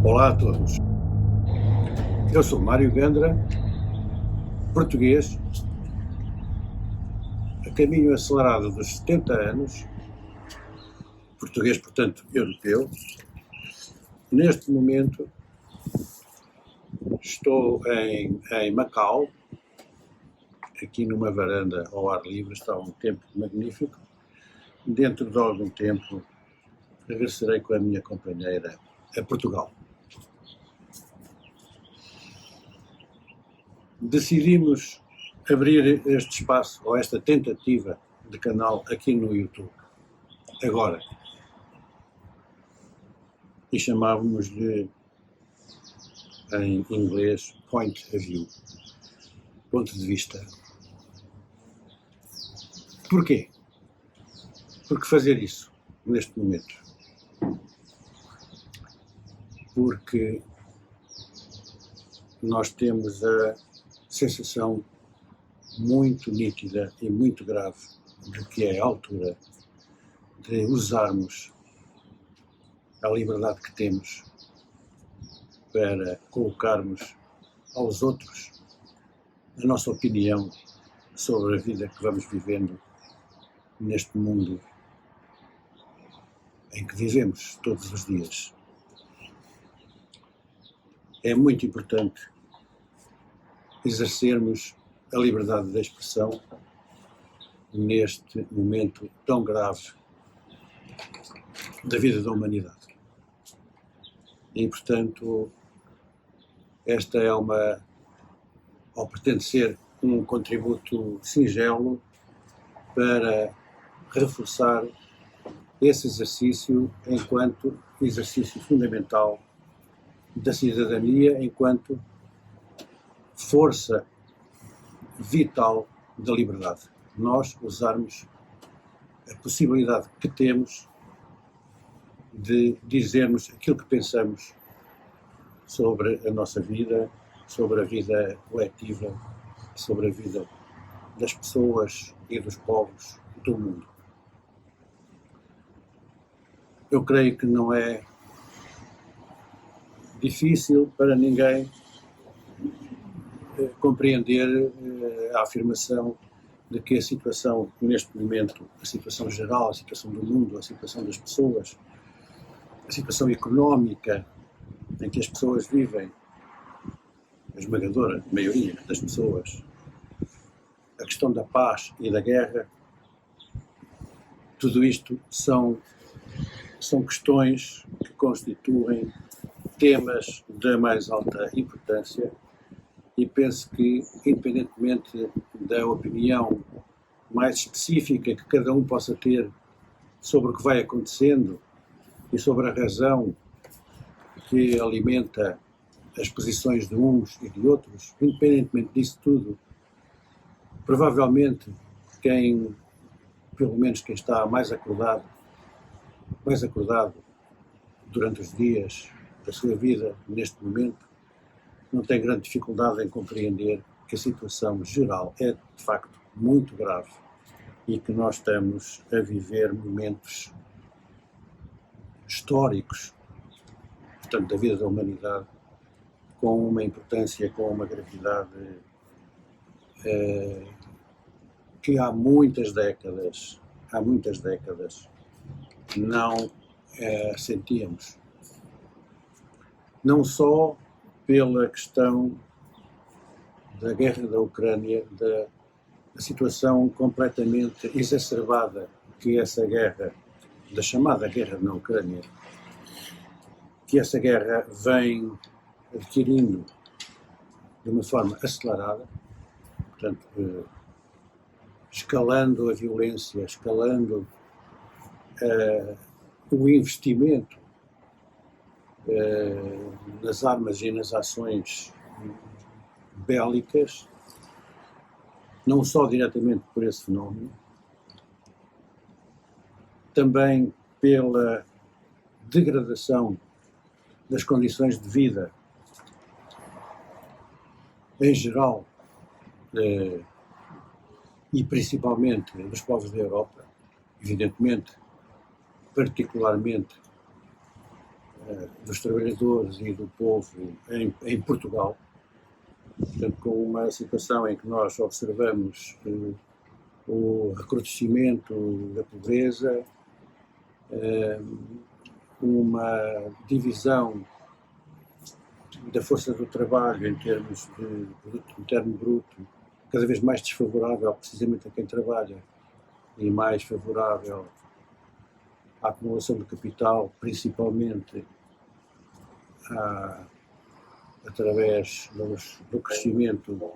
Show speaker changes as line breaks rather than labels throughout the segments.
Olá a todos. Eu sou Mário Gandra, português, a caminho acelerado dos 70 anos, português, portanto, europeu. Neste momento estou em Macau, aqui numa varanda ao ar livre, está um tempo magnífico. Dentro de algum tempo regressarei com a minha companheira a Portugal. Decidimos abrir este espaço, ou esta tentativa de canal aqui no YouTube, agora. E chamávamos-lhe, em inglês, Point of View, ponto de vista. Porquê? Por que fazer isso neste momento? Porque nós temos a sensação muito nítida e muito grave de que é a altura de usarmos a liberdade que temos para colocarmos aos outros a nossa opinião sobre a vida que vamos vivendo neste mundo em que vivemos todos os dias. É muito importante exercermos a liberdade de expressão neste momento tão grave da vida da humanidade. E, portanto, esta é ou pretende ser um contributo singelo para reforçar esse exercício enquanto exercício fundamental da cidadania, enquanto força vital da liberdade. Nós usarmos a possibilidade que temos de dizermos aquilo que pensamos sobre a nossa vida, sobre a vida coletiva, sobre a vida das pessoas e dos povos do mundo. Eu creio que não é difícil para ninguém compreender a afirmação de que a situação neste momento, a situação geral, a situação do mundo, a situação das pessoas, a situação económica em que as pessoas vivem, a esmagadora maioria das pessoas, a questão da paz e da guerra, tudo isto são questões que constituem temas da mais alta importância e penso que, independentemente da opinião mais específica que cada um possa ter sobre o que vai acontecendo e sobre a razão que alimenta as posições de uns e de outros, independentemente disso tudo, provavelmente pelo menos quem está mais acordado durante os dias da sua vida, neste momento, não tem grande dificuldade em compreender que a situação geral é, de facto, muito grave e que nós estamos a viver momentos históricos, portanto, da vida da humanidade, com uma importância, com uma gravidade que há muitas décadas não sentíamos. Não só pela questão da guerra da Ucrânia, da situação completamente exacerbada que essa guerra, da chamada guerra na Ucrânia, que essa guerra vem adquirindo de uma forma acelerada, portanto, escalando a violência, escalando o investimento nas armas e nas ações bélicas, não só diretamente por esse fenómeno, também pela degradação das condições de vida em geral e principalmente dos povos da Europa, evidentemente, particularmente dos trabalhadores e do povo em Portugal. Portanto, com uma situação em que nós observamos o recrudescimento da pobreza, uma divisão da força do trabalho em termos de produto interno bruto cada vez mais desfavorável precisamente a quem trabalha e mais favorável à acumulação de capital, principalmente através do crescimento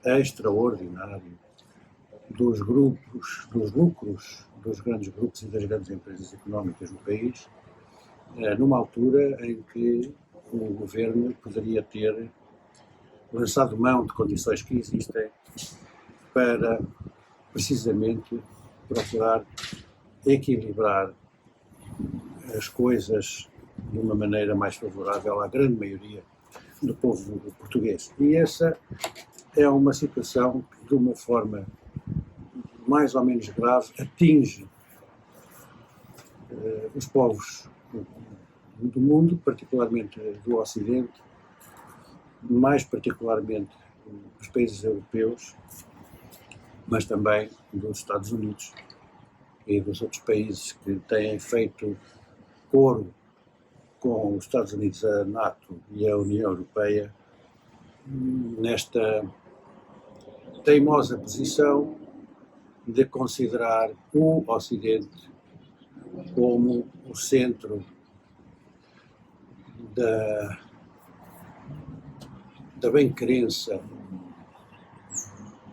extraordinário dos lucros dos grandes grupos e das grandes empresas económicas no país, numa altura em que o governo poderia ter lançado mão de condições que existem para, precisamente, procurar equilibrar as coisas de uma maneira mais favorável à grande maioria do povo português. E essa é uma situação que, de uma forma mais ou menos grave, atinge os povos do mundo, particularmente do Ocidente, mais particularmente dos países europeus, mas também dos Estados Unidos e dos outros países que têm feito coro com os Estados Unidos, a NATO e a União Europeia nesta teimosa posição de considerar o Ocidente como o centro da bem-querença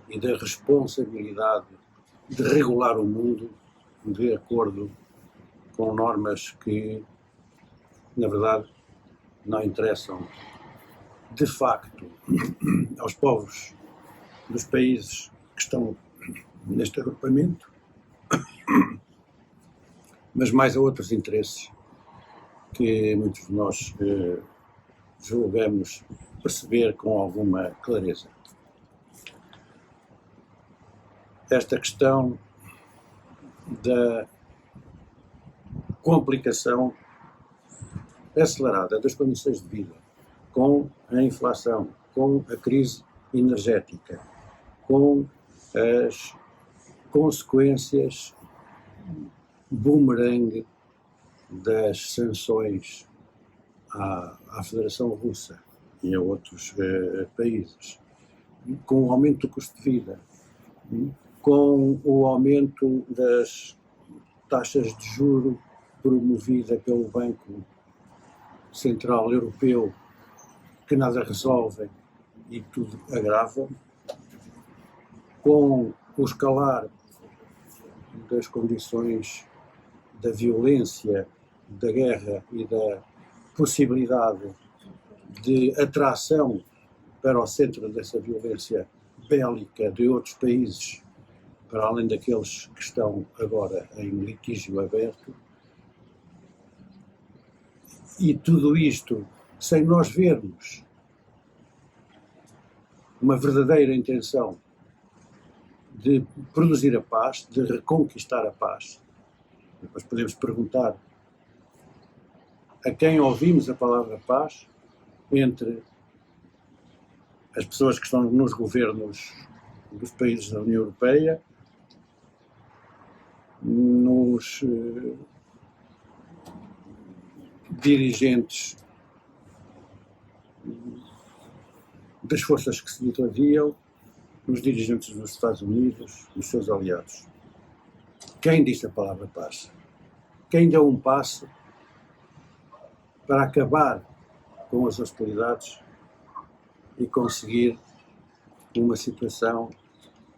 e da responsabilidade de regular o mundo de acordo com normas que, na verdade, não interessam de facto aos povos dos países que estão neste agrupamento, mas mais a outros interesses que muitos de nós julgamos perceber com alguma clareza. Esta questão da complicação acelerada das condições de vida, com a inflação, com a crise energética, com as consequências boomerang das sanções à Federação Russa e a outros países, com o aumento do custo de vida, com o aumento das taxas de juro promovida pelo Banco Central Europeu, que nada resolvem e tudo agravam, com o escalar das condições da violência, da guerra e da possibilidade de atração para o centro dessa violência bélica de outros países, para além daqueles que estão agora em litígio aberto. E tudo isto sem nós vermos uma verdadeira intenção de produzir a paz, de reconquistar a paz. Depois podemos perguntar a quem ouvimos a palavra paz, entre as pessoas que estão nos governos dos países da União Europeia, nos dirigentes das forças que se ditaviam, nos dirigentes dos Estados Unidos, os seus aliados. Quem disse a palavra paz? Quem deu um passo para acabar com as hostilidades e conseguir uma situação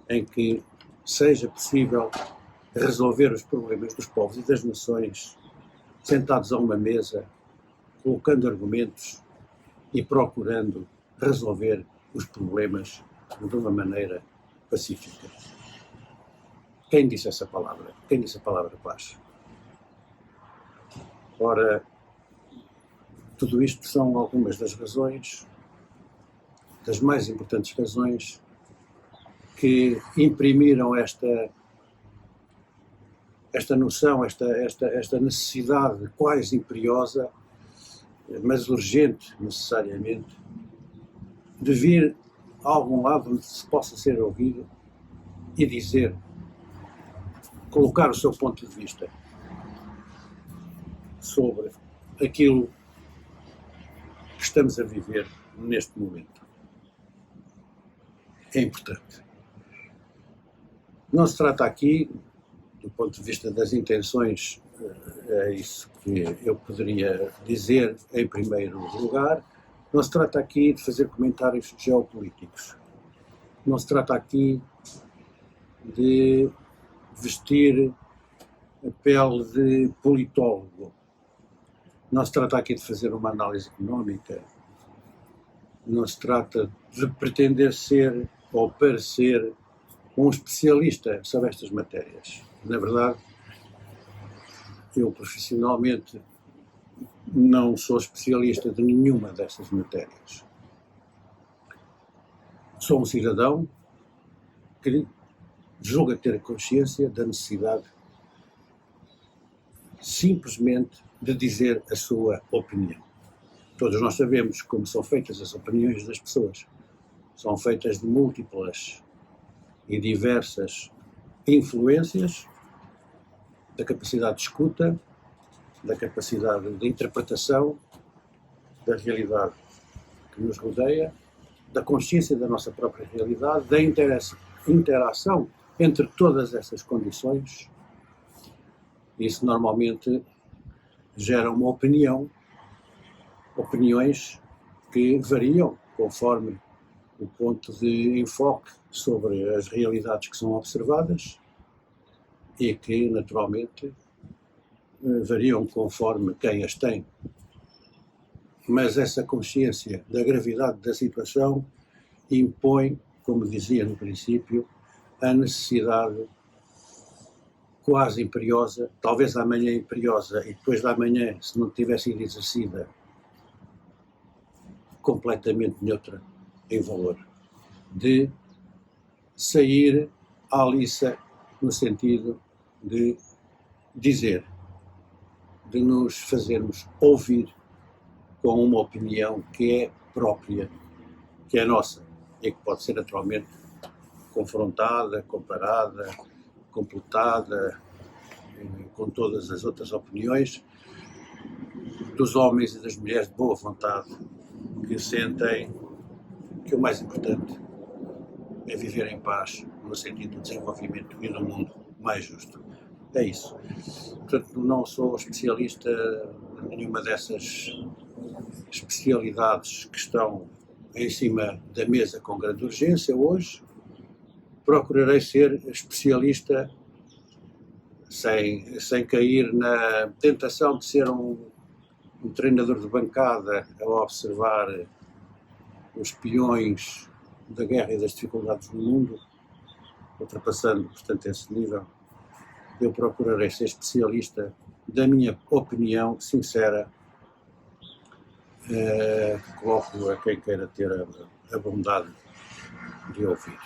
em que seja possível resolver os problemas dos povos e das nações sentados a uma mesa, colocando argumentos e procurando resolver os problemas de uma maneira pacífica. Quem disse essa palavra? Quem disse a palavra paz? Ora, tudo isto são algumas das razões, das mais importantes razões, que imprimiram esta noção, esta necessidade quase imperiosa mas urgente, necessariamente, de vir a algum lado onde se possa ser ouvido e dizer, colocar o seu ponto de vista sobre aquilo que estamos a viver neste momento. É importante. Não se trata aqui, do ponto de vista das intenções, é isso que eu poderia dizer em primeiro lugar, não se trata aqui de fazer comentários geopolíticos. Não se trata aqui de vestir a pele de politólogo. Não se trata aqui de fazer uma análise económica. Não se trata de pretender ser ou parecer um especialista sobre estas matérias. Na verdade, eu profissionalmente não sou especialista de nenhuma dessas matérias. Sou um cidadão que julga ter consciência da necessidade simplesmente de dizer a sua opinião. Todos nós sabemos como são feitas as opiniões das pessoas. São feitas de múltiplas e diversas influências da capacidade de escuta, da capacidade de interpretação da realidade que nos rodeia, da consciência da nossa própria realidade, da interação entre todas essas condições. Isso normalmente gera uma opinião, opiniões que variam conforme o ponto de enfoque sobre as realidades que são observadas e que, naturalmente, variam conforme quem as tem. Mas essa consciência da gravidade da situação impõe, como dizia no princípio, a necessidade quase imperiosa, talvez amanhã imperiosa e depois da manhã, se não tivesse sido exercida, completamente neutra em valor, de sair à liça no sentido de dizer, de nos fazermos ouvir com uma opinião que é própria, que é nossa e que pode ser naturalmente confrontada, comparada, completada com todas as outras opiniões dos homens e das mulheres de boa vontade que sentem que o mais importante é viver em paz no sentido do desenvolvimento e do mundo mais justo. É isso. Portanto, não sou especialista em nenhuma dessas especialidades que estão em cima da mesa com grande urgência hoje. Procurarei ser especialista sem cair na tentação de ser um treinador de bancada a observar os peões da guerra e das dificuldades no mundo, ultrapassando, portanto, esse nível. Eu procurarei ser especialista da minha opinião sincera, que coloco a quem queira ter a bondade de ouvir.